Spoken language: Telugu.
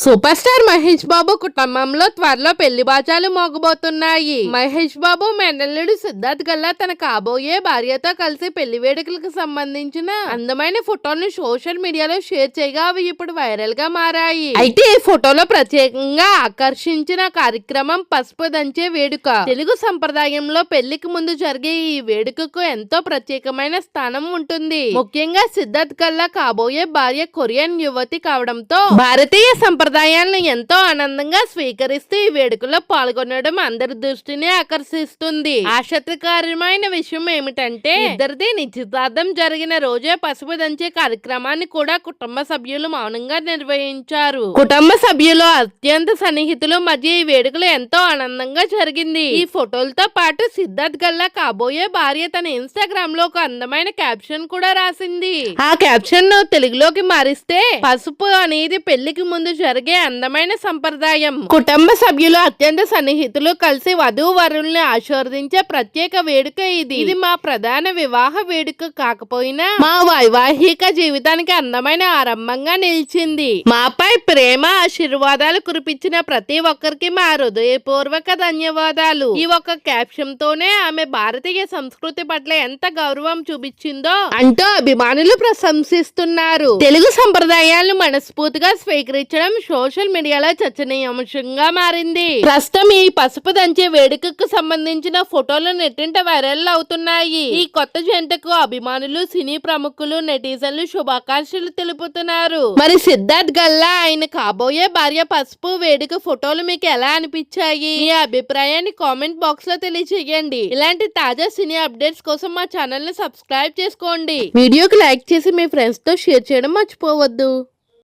సూపర్ స్టార్ మహేష్ బాబు కుటుంబంలో త్వరలో పెళ్లి బాజాలు మోగబోతున్నాయి. మహేష్ బాబు మేనల్లుడు సిద్ధార్థ్ గల్లా తన కాబోయే భార్యతో కలిసి పెళ్లి వేడుకలకు సంబంధించిన అందమైన ఫోటోలను సోషల్ మీడియాలో షేర్ చేయగా అవి ఇప్పుడు వైరల్ గా మారాయి. అయితే ఈ ఫోటోలో ప్రత్యేకంగా ఆకర్షించిన కార్యక్రమం పసుపు దంచే వేడుక. తెలుగు సంప్రదాయంలో పెళ్లికి ముందు జరిగే ఈ వేడుకకు ఎంతో ప్రత్యేకమైన స్థానం ఉంటుంది. ముఖ్యంగా సిద్ధార్థ్ గల్లా కాబోయే భార్య కొరియన్ యువతి కావడంతో భారతీయ సంప్రదాయాలను ఎంతో ఆనందంగా స్వీకరిస్తూ ఈ వేడుకలో పాల్గొనడం అందరి దృష్టిని ఆకర్షిస్తుంది. ఆసక్తికరమైన విషయం ఏమిటంటే ఇద్దరిది నిశ్చితార్థం జరిగిన రోజే పసుపు దంచే కార్యక్రమాన్ని కూడా కుటుంబ సభ్యులు మౌనంగా నిర్వహించారు. కుటుంబ సభ్యులు అత్యంత సన్నిహితులు మధ్య ఈ వేడుకలు ఎంతో ఆనందంగా జరిగింది. ఈ ఫోటోలతో పాటు సిద్ధార్థ్ గల్లా కాబోయే భార్య తన ఇన్స్టాగ్రామ్ లో ఒక అందమైన క్యాప్షన్ కూడా రాసింది. ఆ క్యాప్షన్ ను తెలుగులోకి మారిస్తే పసుపు అనేది పెళ్లికి ముందు జరిగే అందమైన సంప్రదాయం. కుటుంబ సభ్యులు అత్యంత సన్నిహితులు కలిసి వధూవరుల్ని ఆశీర్వదించే ప్రత్యేక వేడుక ఇది. ఇది మా ప్రధాన వివాహ వేడుక కాకపోయినా మా వైవాహిక జీవితానికి అందమైన ఆరంభంగా నిలిచింది. మాపై ప్రేమ ఆశీర్వాదాలు కురిపించిన ప్రతి ఒక్కరికి మా హృదయపూర్వక ధన్యవాదాలు. ఈ ఒక్క క్యాప్షన్ తోనే ఆమె భారతీయ సంస్కృతి పట్ల ఎంత గౌరవం చూపించిందో అంటూ అభిమానులు ప్రశంసిస్తున్నారు. తెలుగు సంప్రదాయాలను మనస్ఫూర్తిగా స్వీకరించడం సోషల్ మీడియాలో చర్చనీయాంశంగా మారింది. ప్రస్తుతం ఈ పసుపు దంచే వేడుకకు సంబంధించిన ఫోటోలు నెట్టింట వైరల్ అవుతున్నాయి. ఈ కొత్త జంటకు అభిమానులు, సినీ ప్రముఖులు, నెటిజన్లు శుభాకాంక్షలు తెలుపుతున్నారు. మరి సిద్ధార్థ్ గల్లా ఆయన కాబోయే భార్య పసుపు వేడుక ఫోటోలు మీకు ఎలా అనిపించాయి? మీ అభిప్రాయాన్ని కామెంట్ బాక్స్ లో తెలియజేయండి. ఇలాంటి తాజా సినీ అప్డేట్స్ కోసం మా ఛానల్ ని సబ్స్క్రైబ్ చేసుకోండి. వీడియోకి లైక్ చేసి మీ ఫ్రెండ్స్ తో షేర్ చేయడం మర్చిపోవద్దు.